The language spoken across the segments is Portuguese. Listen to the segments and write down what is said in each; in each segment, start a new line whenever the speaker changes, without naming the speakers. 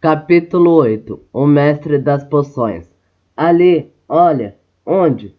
Capítulo 8. O Mestre das Poções. Ali, olha, onde?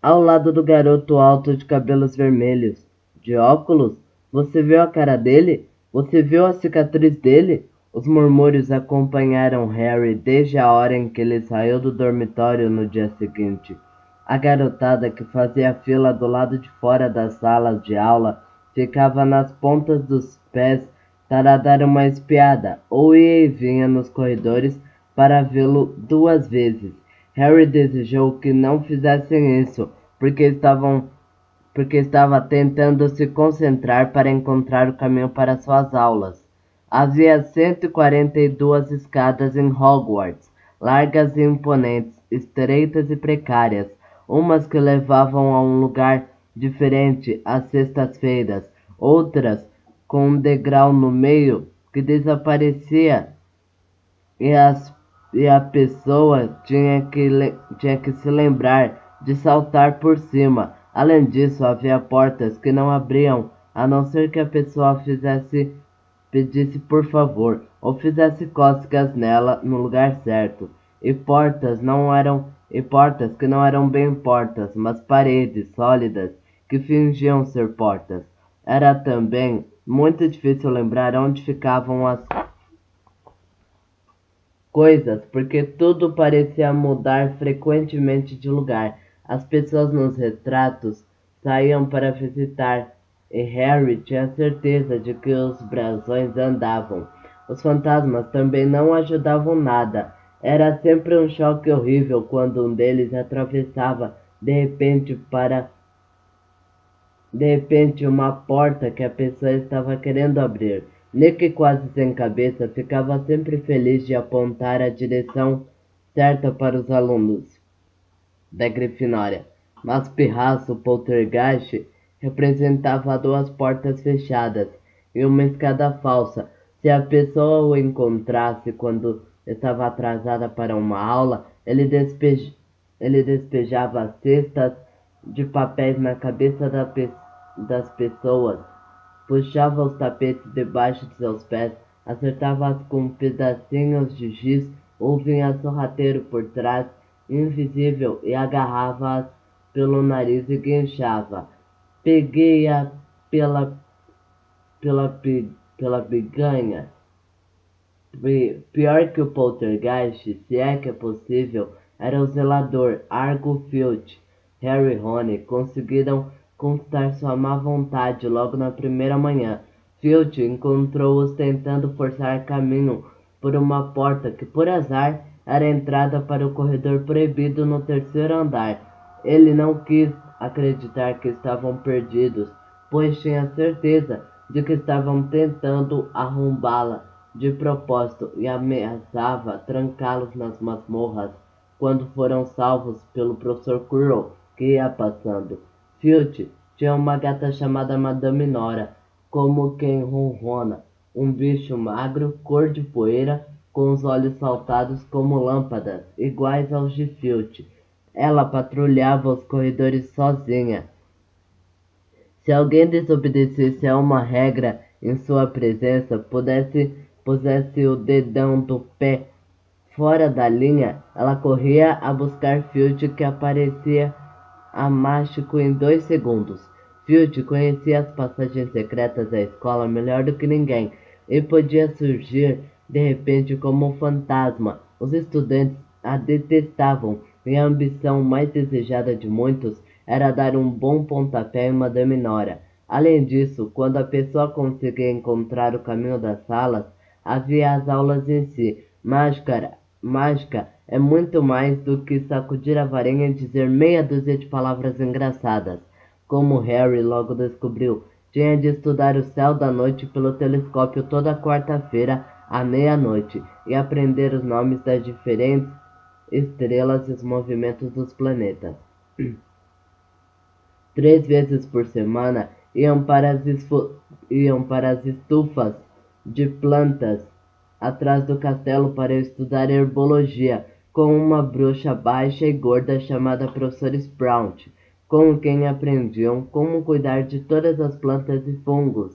Ao lado do garoto alto de cabelos vermelhos. De óculos? Você viu a cara dele? Você viu a cicatriz dele? Os murmúrios acompanharam Harry desde a hora em que ele saiu do dormitório no dia seguinte. A garotada que fazia fila do lado de fora das salas de aula ficava nas pontas dos pés para dar uma espiada, ou ia e vinha nos corredores para vê-lo 2 vezes. Harry desejou que não fizessem isso, porque estava tentando se concentrar para encontrar o caminho para suas aulas. Havia 142 escadas em Hogwarts, largas e imponentes, estreitas e precárias, umas que levavam a um lugar diferente às sextas-feiras, outras com um degrau no meio que desaparecia e a pessoa tinha que se lembrar de saltar por cima. Além disso, havia portas que não abriam a não ser que a pessoa pedisse por favor ou fizesse cócegas nela no lugar certo. E portas que não eram bem portas, mas paredes sólidas que fingiam ser portas. Era também muito difícil lembrar onde ficavam as coisas, porque tudo parecia mudar frequentemente de lugar. As pessoas nos retratos saíam para visitar, e Harry tinha certeza de que os brasões andavam. Os fantasmas também não ajudavam nada. Era sempre um choque horrível quando um deles atravessava de repente uma porta que a pessoa estava querendo abrir. Nick, quase sem cabeça, ficava sempre feliz de apontar a direção certa para os alunos da Grifinória, mas Pirraço Poltergeist representava 2 portas fechadas e uma escada falsa. Se a pessoa o encontrasse quando estava atrasada para uma aula, ele despejava cestas de papéis na cabeça das pessoas, puxava os tapetes debaixo de seus pés, acertava-as com pedacinhos de giz ou vinha sorrateiro por trás, invisível, e agarrava-as pelo nariz e guinchava. Peguei-a pela biganha. Pior que o poltergeist, se é que é possível, era o zelador, Argo Filch. Harry e Rony conseguiram conquistar sua má vontade logo na primeira manhã. Filch encontrou-os tentando forçar caminho por uma porta que, por azar, era a entrada para o corredor proibido no 3º andar. Ele não quis acreditar que estavam perdidos, pois tinha certeza de que estavam tentando arrombá-la de propósito e ameaçava trancá-los nas masmorras quando foram salvos pelo professor Quirrell, que ia passando. Filch tinha uma gata chamada Madame Nora, como quem ronrona, um bicho magro, cor de poeira, com os olhos saltados como lâmpadas, iguais aos de Filch. Ela patrulhava os corredores sozinha. Se alguém desobedecesse a uma regra em sua presença, pusesse o dedão do pé fora da linha, ela corria a buscar Filch, que aparecia a mágico em 2 segundos. Filch conhecia as passagens secretas da escola melhor do que ninguém e podia surgir de repente como um fantasma. Os estudantes a detestavam e a ambição mais desejada de muitos era dar um bom pontapé em Madame Nora. Além disso, quando a pessoa conseguia encontrar o caminho das salas, havia as aulas em si. Mágica é muito mais do que sacudir a varinha e dizer meia dúzia de palavras engraçadas. Como Harry logo descobriu, tinha de estudar o céu da noite pelo telescópio toda quarta-feira à meia-noite e aprender os nomes das diferentes estrelas e os movimentos dos planetas. 3 vezes por semana iam para as estufas de plantas atrás do castelo para estudar herbologia com uma bruxa baixa e gorda chamada Professora Sprout, com quem aprendiam como cuidar de todas as plantas e fungos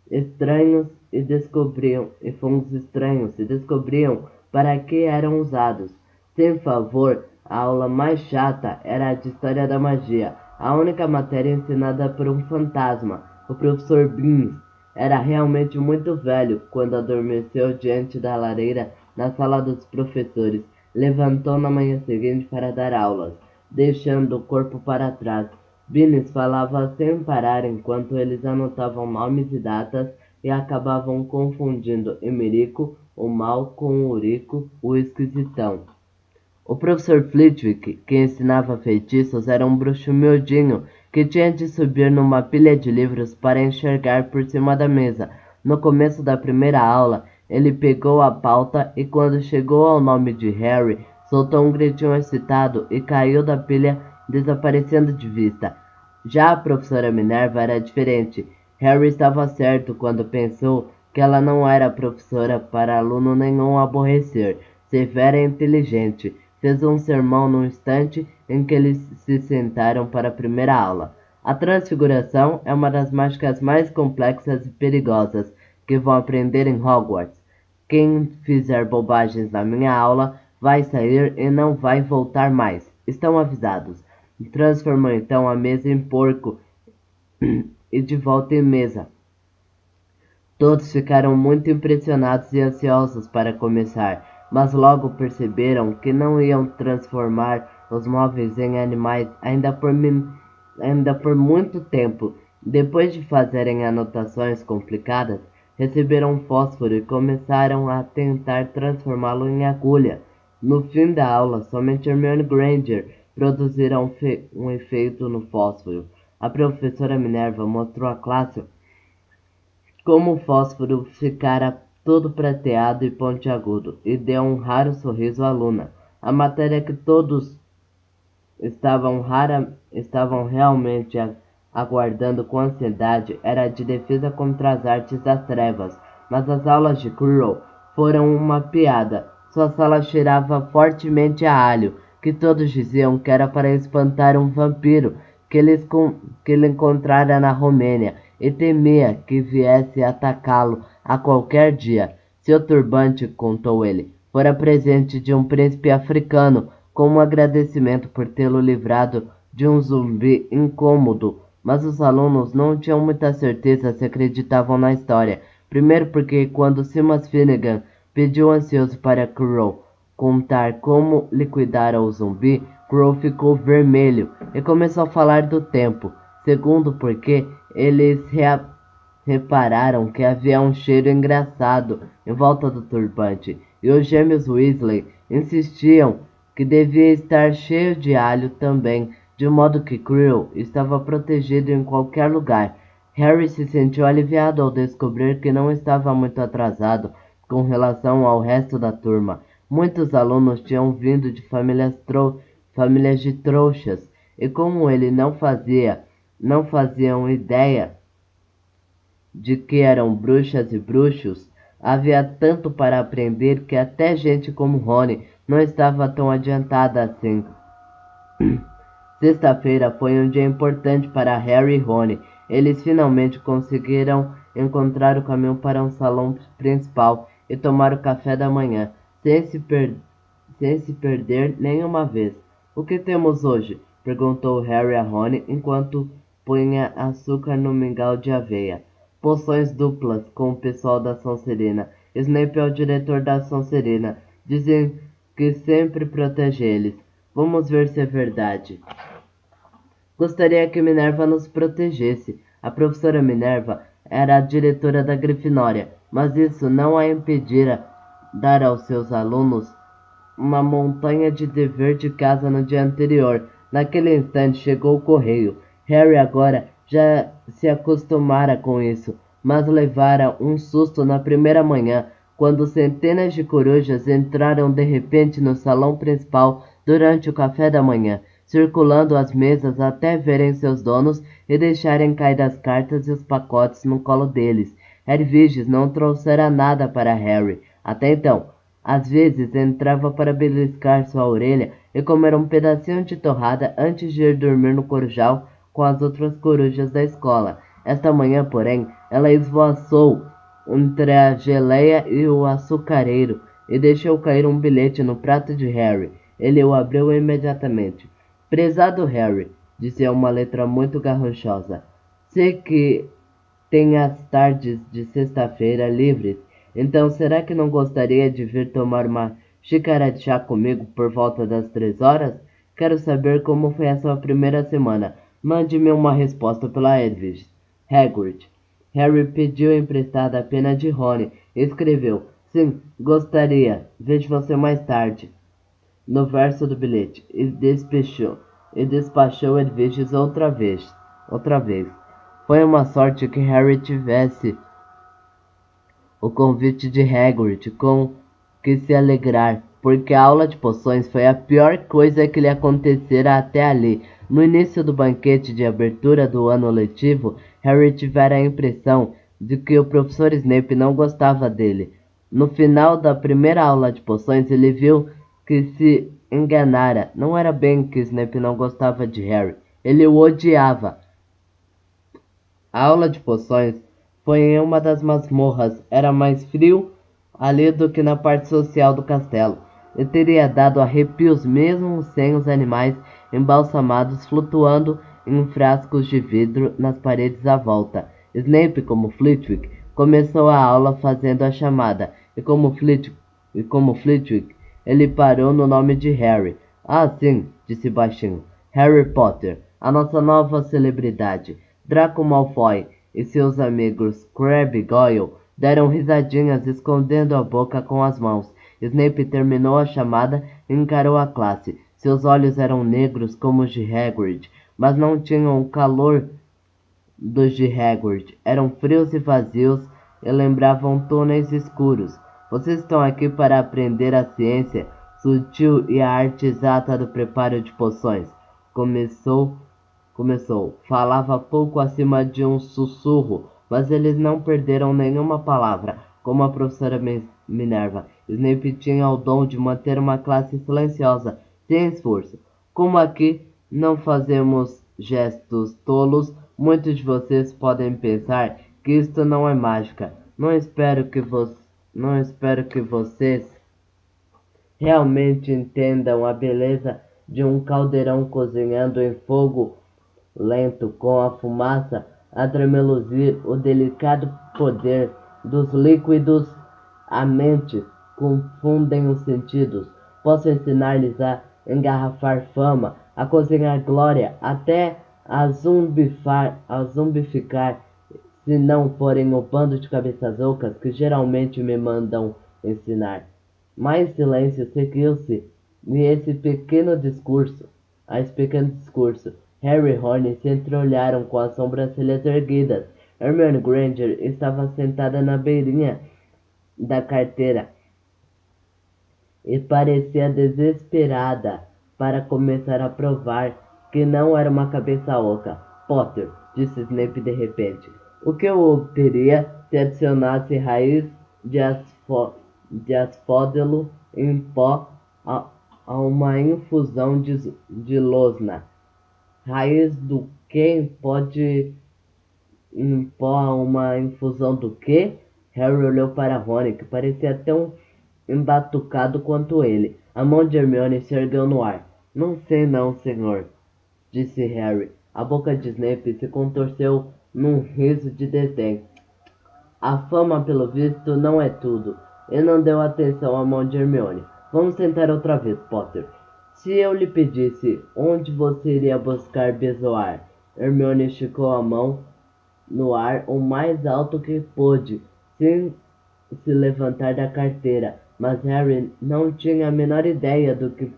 estranhos e fungos estranhos e descobriam para que eram usados. Sem favor, a aula mais chata era a de História da Magia, a única matéria ensinada por um fantasma, o professor Beans. Era realmente muito velho quando adormeceu diante da lareira na sala dos professores. Levantou na manhã seguinte para dar aulas, deixando o corpo para trás. Beans falava sem parar enquanto eles anotavam nomes e datas e acabavam confundindo Emerico, o mal, com o Urico, o esquisitão. O professor Flitwick, que ensinava feitiços, era um bruxo miudinho que tinha de subir numa pilha de livros para enxergar por cima da mesa. No começo da primeira aula, ele pegou a pauta e quando chegou ao nome de Harry, soltou um gritinho excitado e caiu da pilha, desaparecendo de vista. Já a professora Minerva era diferente. Harry estava certo quando pensou que ela não era professora para aluno nenhum aborrecer, severa e inteligente. Fez um sermão no instante em que eles se sentaram para a primeira aula. A transfiguração é uma das mágicas mais complexas e perigosas que vão aprender em Hogwarts. Quem fizer bobagens na minha aula vai sair e não vai voltar mais. Estão avisados. Transformou então a mesa em porco e de volta em mesa. Todos ficaram muito impressionados e ansiosos para começar, mas logo perceberam que não iam transformar os móveis em animais ainda por muito tempo. Depois de fazerem anotações complicadas, receberam um fósforo e começaram a tentar transformá-lo em agulha. No fim da aula, somente Hermione Granger produzira um efeito no fósforo. A professora Minerva mostrou à classe como o fósforo ficara todo prateado e pontiagudo, e deu um raro sorriso à Luna. A matéria que todos estavam realmente aguardando com ansiedade era a de defesa contra as artes das trevas, mas as aulas de Quirrell foram uma piada. Sua sala cheirava fortemente a alho, que todos diziam que era para espantar um vampiro que ele encontrara na Romênia, e temia que viesse atacá-lo a qualquer dia. Seu turbante, contou ele, fora presente de um príncipe africano, como um agradecimento por tê-lo livrado de um zumbi incômodo. Mas os alunos não tinham muita certeza se acreditavam na história. Primeiro porque quando Seamus Finnegan pediu ansioso para Quirrell contar como liquidara o zumbi, Quirrell ficou vermelho e começou a falar do tempo. Segundo porque eles repararam que havia um cheiro engraçado em volta do turbante, e os gêmeos Weasley insistiam que devia estar cheio de alho também, de modo que Quirrell estava protegido em qualquer lugar. Harry se sentiu aliviado ao descobrir que não estava muito atrasado com relação ao resto da turma. Muitos alunos tinham vindo de famílias de trouxas, e como ele não faziam ideia de que eram bruxas e bruxos, havia tanto para aprender que até gente como Rony não estava tão adiantada assim. Sexta-feira foi um dia importante para Harry e Rony. Eles finalmente conseguiram encontrar o caminho para um salão principal e tomar o café da manhã, sem se perder nenhuma vez. O que temos hoje? Perguntou Harry a Rony enquanto punha açúcar no mingau de aveia. Poções duplas com o pessoal da Sonserina. Snape é o diretor da Sonserina. Dizem que sempre protege eles. Vamos ver se é verdade. Gostaria que Minerva nos protegesse. A professora Minerva era a diretora da Grifinória, mas isso não a impedira dar aos seus alunos uma montanha de dever de casa no dia anterior. Naquele instante chegou o correio. Harry agora já se acostumara com isso, mas levara um susto na primeira manhã, quando centenas de corujas entraram de repente no salão principal durante o café da manhã, circulando as mesas até verem seus donos e deixarem cair as cartas e os pacotes no colo deles. Hedwiges não trouxera nada para Harry. Até então, às vezes entrava para beliscar sua orelha e comer um pedacinho de torrada antes de ir dormir no corujal com as outras corujas da escola. Esta manhã, porém, ela esvoaçou entre a geleia e o açucareiro e deixou cair um bilhete no prato de Harry. Ele o abriu imediatamente. Prezado Harry, dizia uma letra muito garranchosa, sei que tem as tardes de sexta-feira livres, então será que não gostaria de vir tomar uma xícara de chá comigo por volta das 3 horas? Quero saber como foi a sua primeira semana. Mande-me uma resposta pela Edwige. Hagrid. Harry pediu emprestada a pena de Rony e escreveu: Sim, gostaria. Vejo você mais tarde. No verso do bilhete. E despachou Edwiges outra vez. Foi uma sorte que Harry tivesse o convite de Hagrid com que se alegrar, porque a aula de poções foi a pior coisa que lhe acontecera até ali. No início do banquete de abertura do ano letivo, Harry tivera a impressão de que o professor Snape não gostava dele. No final da primeira aula de poções, ele viu que se enganara. Não era bem que Snape não gostava de Harry, ele o odiava. A aula de poções foi em uma das masmorras. Era mais frio ali do que na parte social do castelo, e teria dado arrepios mesmo sem os animais embalsamados flutuando em frascos de vidro nas paredes à volta. Snape, como Flitwick, começou a aula fazendo a chamada, e como Flitwick, ele parou no nome de Harry. Ah, sim, disse baixinho. Harry Potter, a nossa nova celebridade. Draco Malfoy e seus amigos Crabbe e Goyle deram risadinhas escondendo a boca com as mãos. Snape terminou a chamada e encarou a classe. Seus olhos eram negros como os de Hagrid, mas não tinham o calor dos de Hagrid. Eram frios e vazios e lembravam túneis escuros. Vocês estão aqui para aprender a ciência sutil e a arte exata do preparo de poções. Começou. Falava pouco acima de um sussurro, mas eles não perderam nenhuma palavra, como a professora Minerva. Snape tinha o dom de manter uma classe silenciosa, sem esforço. Como aqui não fazemos gestos tolos, muitos de vocês podem pensar que isto não é mágica. Não espero que vocês realmente entendam a beleza de um caldeirão cozinhando em fogo lento, com a fumaça a tremeluzir, o delicado poder dos líquidos. A mente confundem os sentidos. Posso ensinar-lhes a engarrafar fama, a cozinhar glória, até a zumbificar, se não forem o bando de cabeças ocas que geralmente me mandam ensinar. Mais silêncio seguiu-se a esse pequeno discurso. Harry e Rony se entreolharam com as sobrancelhas erguidas. Hermione Granger estava sentada na beirinha da carteira e parecia desesperada para começar a provar que não era uma cabeça oca. Potter, disse Snape de repente, o que eu obteria se adicionasse raiz de asfódelo em pó a uma infusão de losna? Raiz do que pode em pó a uma infusão do que? Harry olhou para Rony, que parecia tão embatucado quanto ele. A mão de Hermione se ergueu no ar. Não sei não, senhor, disse Harry. A boca de Snape se contorceu num riso de desdém. A fama, pelo visto, não é tudo. E não deu atenção à mão de Hermione. Vamos tentar outra vez, Potter. Se eu lhe pedisse onde você iria buscar Bezoar, Hermione esticou a mão no ar o mais alto que pôde, sem se levantar da carteira. Mas Harry não tinha a menor ideia do que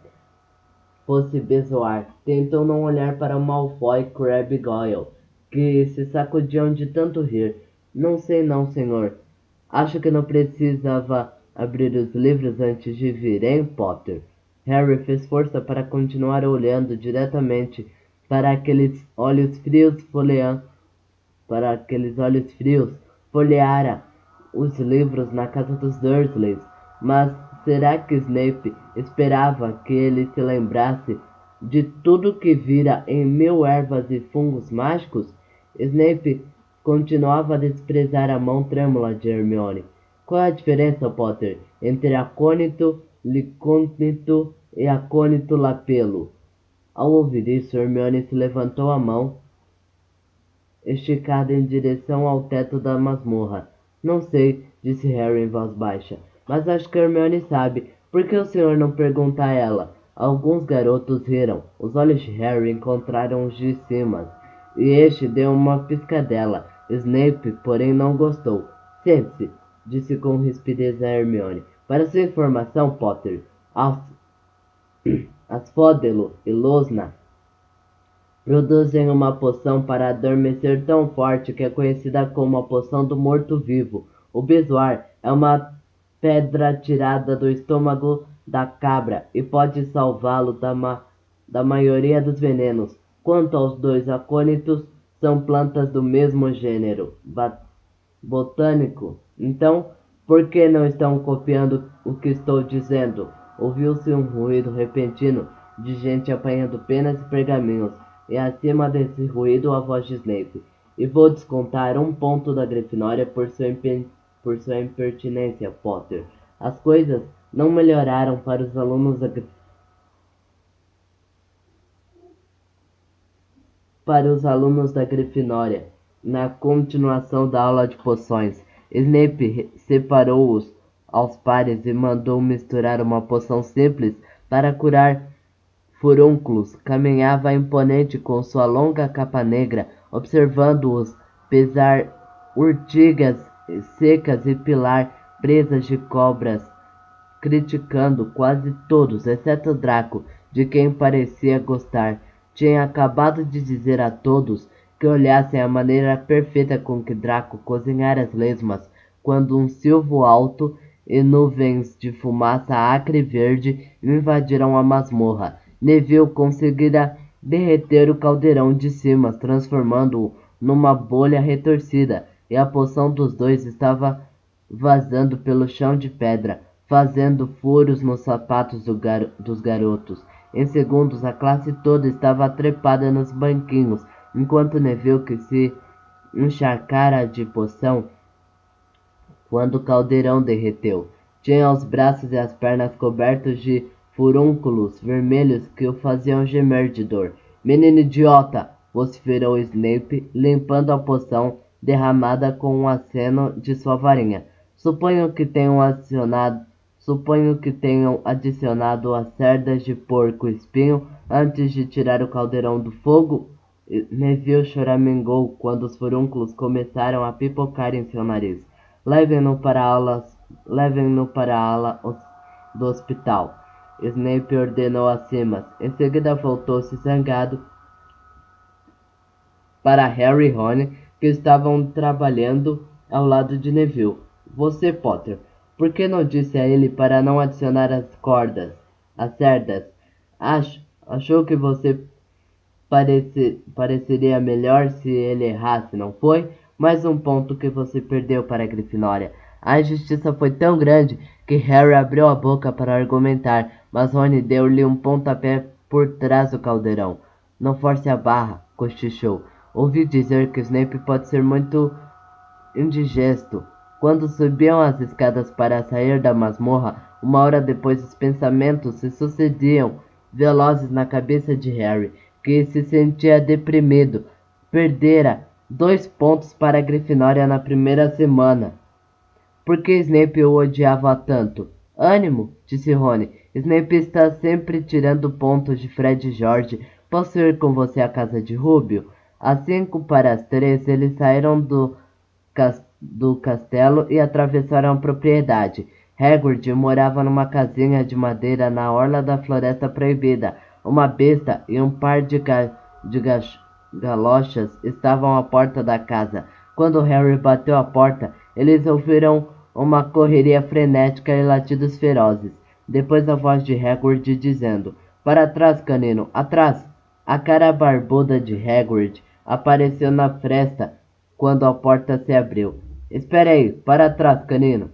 fosse Bezoar. Tentou não olhar para Malfoy, Crabbe e Goyle, que se sacudiam de tanto rir. Não sei não, senhor. Acho que não precisava abrir os livros antes de vir, hein, Potter? Harry fez força para continuar olhando diretamente para aqueles olhos frios folheara os livros na casa dos Dursleys. Mas será que Snape esperava que ele se lembrasse de tudo que vira em 1000 ervas e fungos mágicos? Snape continuava a desprezar a mão trêmula de Hermione. Qual é a diferença, Potter, entre acônito, licônito e acônito lapelo? Ao ouvir isso, Hermione se levantou a mão esticada em direção ao teto da masmorra. Não sei, disse Harry em voz baixa, mas acho que Hermione sabe. Por que o senhor não pergunta a ela? Alguns garotos riram. Os olhos de Harry encontraram os de Simas, e este deu uma piscadela. Snape, porém, não gostou. Sente-se, disse com rispidez a Hermione. Para sua informação, Potter, Asfódelo e Losna produzem uma poção para adormecer tão forte que é conhecida como a poção do morto-vivo. O bezoar é uma pedra tirada do estômago da cabra e pode salvá-lo da maioria dos venenos. Quanto aos dois acônitos, são plantas do mesmo gênero botânico. Então, por que não estão copiando o que estou dizendo? Ouviu-se um ruído repentino de gente apanhando penas e pergaminhos, e acima desse ruído a voz de Snape. E vou descontar 1 ponto da Grifinória por sua impertinência, Potter. As coisas não melhoraram para os alunos da Grifinória. Na continuação da aula de poções, Snape separou-os aos pares e mandou misturar uma poção simples para curar furúnculos. Caminhava imponente com sua longa capa negra, observando-os pesar urtigas secas e pilar presas de cobras, criticando quase todos, exceto Draco, de quem parecia gostar. Tinha acabado de dizer a todos que olhassem a maneira perfeita com que Draco cozinhara as lesmas, quando um silvo alto e nuvens de fumaça acre e verde invadiram a masmorra. Neville conseguira derreter o caldeirão de cima, transformando-o numa bolha retorcida, e a poção dos dois estava vazando pelo chão de pedra, fazendo furos nos sapatos dos garotos. Em segundos, a classe toda estava trepada nos banquinhos, enquanto Neville, que se encharcara de poção quando o caldeirão derreteu, tinha os braços e as pernas cobertos de furúnculos vermelhos que o faziam gemer de dor. Menino idiota! Vociferou Snape, limpando a poção derramada com um aceno de sua varinha. Suponho que tenham adicionado as cerdas de porco-espinho antes de tirar o caldeirão do fogo. Neville choramingou quando os furúnculos começaram a pipocar em seu nariz. Levem-no para a ala do hospital. Snape ordenou a Simas. Em seguida voltou-se zangado para Harry e Rony, que estavam trabalhando ao lado de Neville. Você, Potter, por que não disse a ele para não adicionar as cerdas? Achou que você pareceria melhor se ele errasse, não foi? Mais um ponto que você perdeu para a Grifinória. A injustiça foi tão grande que Harry abriu a boca para argumentar, mas Rony deu-lhe um pontapé por trás do caldeirão. Não force a barra, cochichou. Ouvi dizer que Snape pode ser muito indigesto. Quando subiam as escadas para sair da masmorra, 1 hora depois os pensamentos se sucediam velozes na cabeça de Harry, que se sentia deprimido. Perdera 2 pontos para a Grifinória na primeira semana. Por que Snape o odiava tanto? Ânimo, disse Rony. Snape está sempre tirando pontos de Fred e George. Posso ir com você à casa de Rubio? Às 2:55, eles saíram do castelo e atravessaram a propriedade. Hagrid morava numa casinha de madeira na orla da Floresta Proibida. Uma besta e um par de galochas estavam à porta da casa. Quando Harry bateu a porta, eles ouviram uma correria frenética e latidos ferozes. Depois a voz de Hagrid dizendo: "Para trás, canino, atrás!" A cara barbuda de Hagrid apareceu na fresta quando a porta se abriu. "Espere aí, para trás, canino!"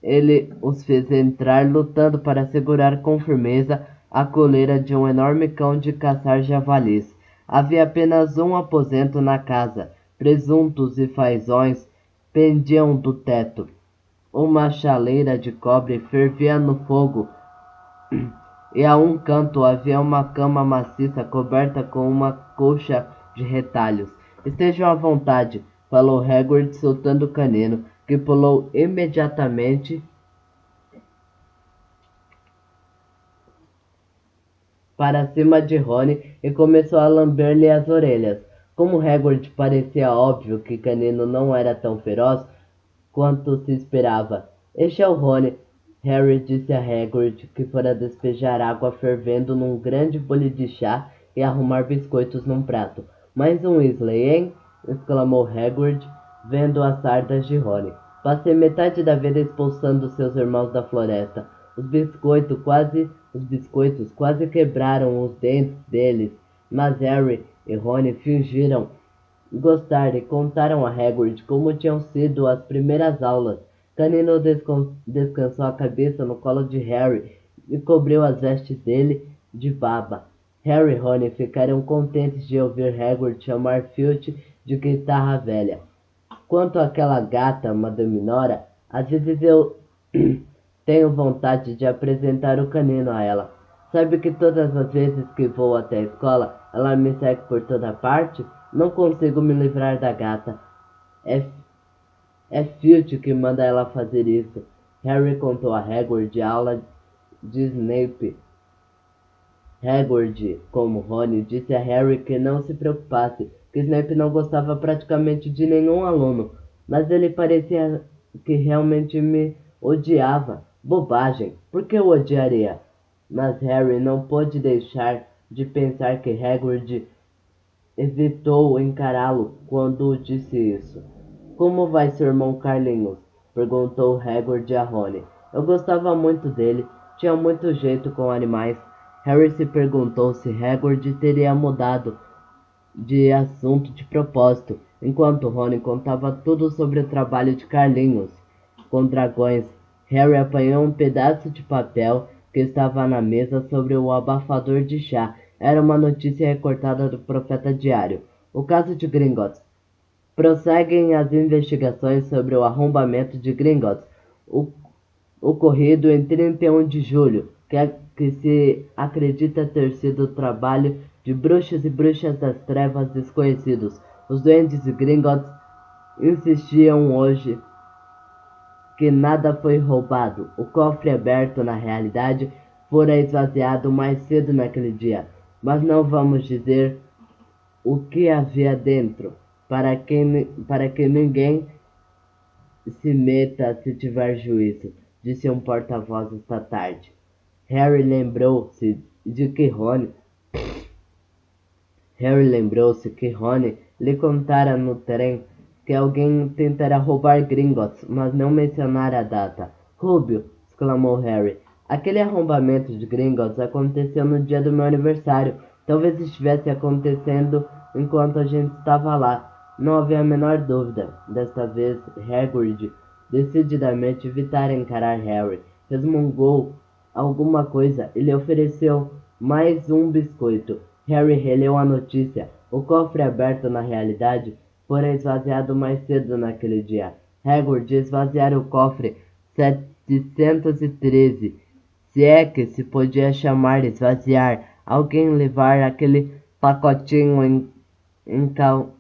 Ele os fez entrar lutando para segurar com firmeza a coleira de um enorme cão de caçar javalis. Havia apenas um aposento na casa, presuntos e fazões pendiam do teto. Uma chaleira de cobre fervia no fogo, e a um canto havia uma cama maciça coberta com uma colcha de retalhos. Estejam à vontade, falou Hagrid, soltando o canino, que pulou imediatamente para cima de Rony e começou a lamber-lhe as orelhas. Como Hagrid parecia óbvio que Canino não era tão feroz quanto se esperava. Este é o Rony, Harry disse a Hagrid, que fora despejar água fervendo num grande bule de chá e arrumar biscoitos num prato. Mais um Weasley, hein? Exclamou Hagrid, vendo as sardas de Rony. Passei metade da vida expulsando seus irmãos da floresta. Os biscoitos quase quebraram os dentes deles, mas Harry e Rony fingiram gostar e contaram a Hagrid como tinham sido as primeiras aulas. Canino descansou a cabeça no colo de Harry e cobriu as vestes dele de baba. Harry e Rony ficaram contentes de ouvir Hagrid chamar Filch de guitarra velha. Quanto àquela gata, Madame Nora, às vezes eu tenho vontade de apresentar o Canino a ela. Sabe que todas as vezes que vou até a escola, ela me segue por toda parte? Não consigo me livrar da gata. É, é Filch que manda ela fazer isso. Harry contou a Hagrid a aula de Snape. Hagrid, como Rony, disse a Harry que não se preocupasse, que Snape não gostava praticamente de nenhum aluno, mas ele parecia que realmente me odiava. Bobagem, por que o odiaria? Mas Harry não pôde deixar de pensar que Hagrid evitou encará-lo quando disse isso. Como vai seu irmão Carlinhos? Perguntou Hagrid a Rony. Eu gostava muito dele, tinha muito jeito com animais. Harry se perguntou se Hagrid teria mudado de assunto de propósito, enquanto Rony contava tudo sobre o trabalho de Carlinhos com dragões. Harry apanhou um pedaço de papel que estava na mesa sobre o abafador de chá. Era uma notícia recortada do Profeta Diário. O caso de Gringotts. Prosseguem as investigações sobre o arrombamento de Gringotts, ocorrido em 31 de julho, que se acredita ter sido o trabalho de bruxos e bruxas das trevas desconhecidos. Os duendes de Gringotts insistiam hoje que nada foi roubado. O cofre aberto, na realidade, fora esvaziado mais cedo naquele dia. Mas não vamos dizer o que havia dentro, para que ninguém se meta se tiver juízo, disse um porta-voz esta tarde. Harry lembrou-se de que Rony Harry lembrou-se que Rony lhe contara no trem que alguém tentara roubar Gringotts, mas não mencionara a data. Rúbio! Exclamou Harry. Aquele arrombamento de Gringotts aconteceu no dia do meu aniversário. Talvez estivesse acontecendo enquanto a gente estava lá. Não havia a menor dúvida. Desta vez, Hagrid decididamente evitara encarar Harry. Resmungou alguma coisa e lhe ofereceu mais um biscoito. Harry releu a notícia. O cofre aberto na realidade fora esvaziado mais cedo naquele dia. Hagrid esvaziara o cofre 713, se é que se podia chamar esvaziar. Alguém levar aquele pacotinho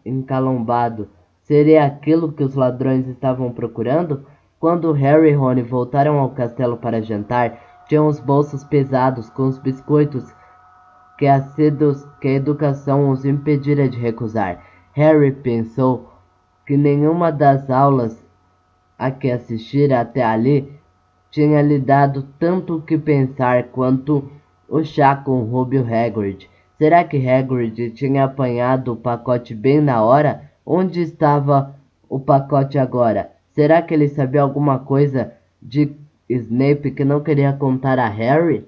encalombado. Seria aquilo que os ladrões estavam procurando? Quando Harry e Rony voltaram ao castelo para jantar, tinham os bolsos pesados com os biscoitos que a educação os impedira de recusar. Harry pensou que nenhuma das aulas a que assistira até ali tinha lhe dado tanto o que pensar quanto o chá com Rubio Hagrid. Será que Hagrid tinha apanhado o pacote bem na hora? Onde estava o pacote agora? Será que ele sabia alguma coisa de Snape que não queria contar a Harry?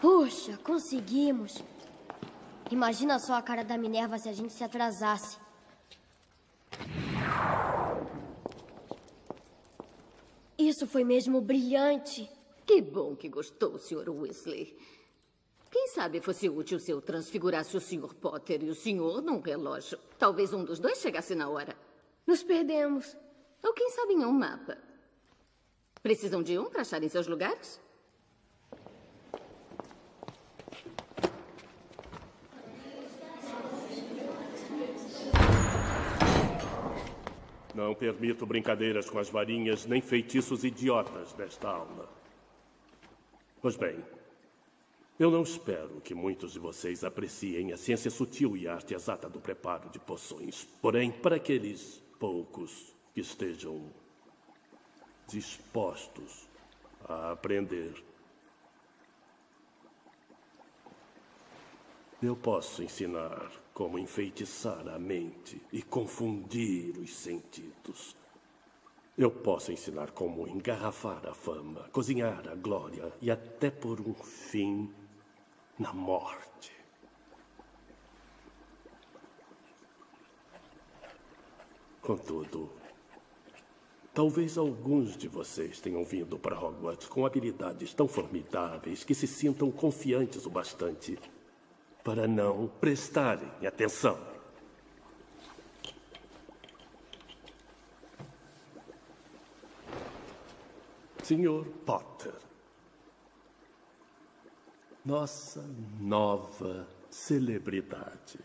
Puxa, conseguimos. Imagina só a cara da Minerva se a gente se atrasasse. Isso foi mesmo brilhante.
Que bom que gostou, Sr. Weasley. Quem sabe fosse útil se eu transfigurasse o Sr. Potter e o senhor num relógio. Talvez um dos dois chegasse na hora.
Nos perdemos.
Ou quem sabe em um mapa. Precisam de um para acharem seus lugares?
Não permito brincadeiras com as varinhas nem feitiços idiotas nesta aula. Pois bem, eu não espero que muitos de vocês apreciem a ciência sutil e a arte exata do preparo de poções. Porém, para aqueles poucos que estejam dispostos a aprender, eu posso ensinar como enfeitiçar a mente e confundir os sentidos. Eu posso ensinar como engarrafar a fama, cozinhar a glória e até pôr um fim na morte. Contudo, talvez alguns de vocês tenham vindo para Hogwarts com habilidades tão formidáveis que se sintam confiantes o bastante para não prestarem atenção. Sr. Potter, nossa nova celebridade.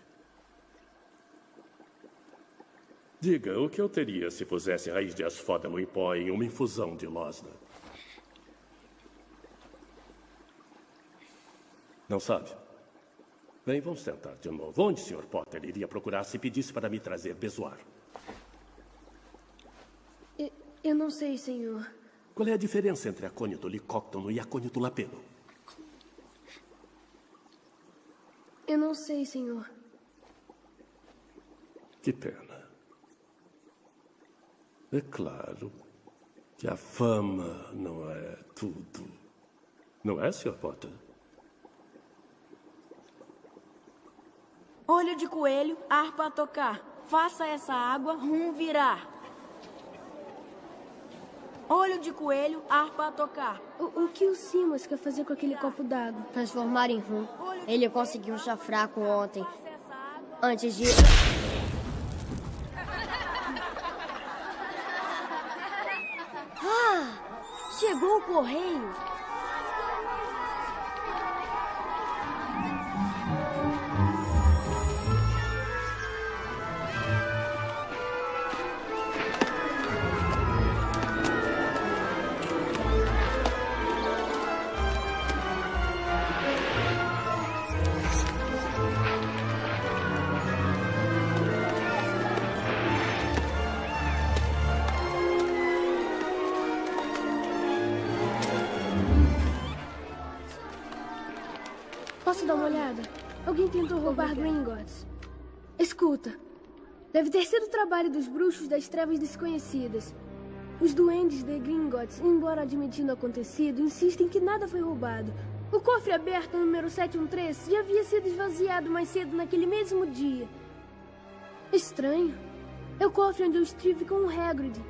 Diga, o que eu teria se pusesse raiz de asfódalo em pó em uma infusão de losna? Não sabe? Bem, vamos tentar de novo. Onde o Sr. Potter iria procurar se pedisse para me trazer bezoar?
Eu não sei, senhor.
Qual é a diferença entre acônito licóctono e acônito lapeno?
Eu não sei, senhor.
Que pena. É claro que a fama não é tudo. Não é, Sr. Potter?
Olho de coelho, harpa a tocar. Faça essa água rum virar. Olho de coelho, harpa a tocar.
O que o Simas quer fazer com aquele copo d'água? Transformar em rum. Ele conseguiu um chafraco ontem. Antes de... Ah! Chegou o correio! Posso dar uma olhada? Alguém tentou roubar Gringotts. Escuta. Deve ter sido trabalho dos bruxos das trevas desconhecidas. Os duendes de Gringotts, embora admitindo o acontecido, insistem que nada foi roubado. O cofre aberto número 713 já havia sido esvaziado mais cedo naquele mesmo dia. Estranho. É o cofre onde eu estive com o Hagrid.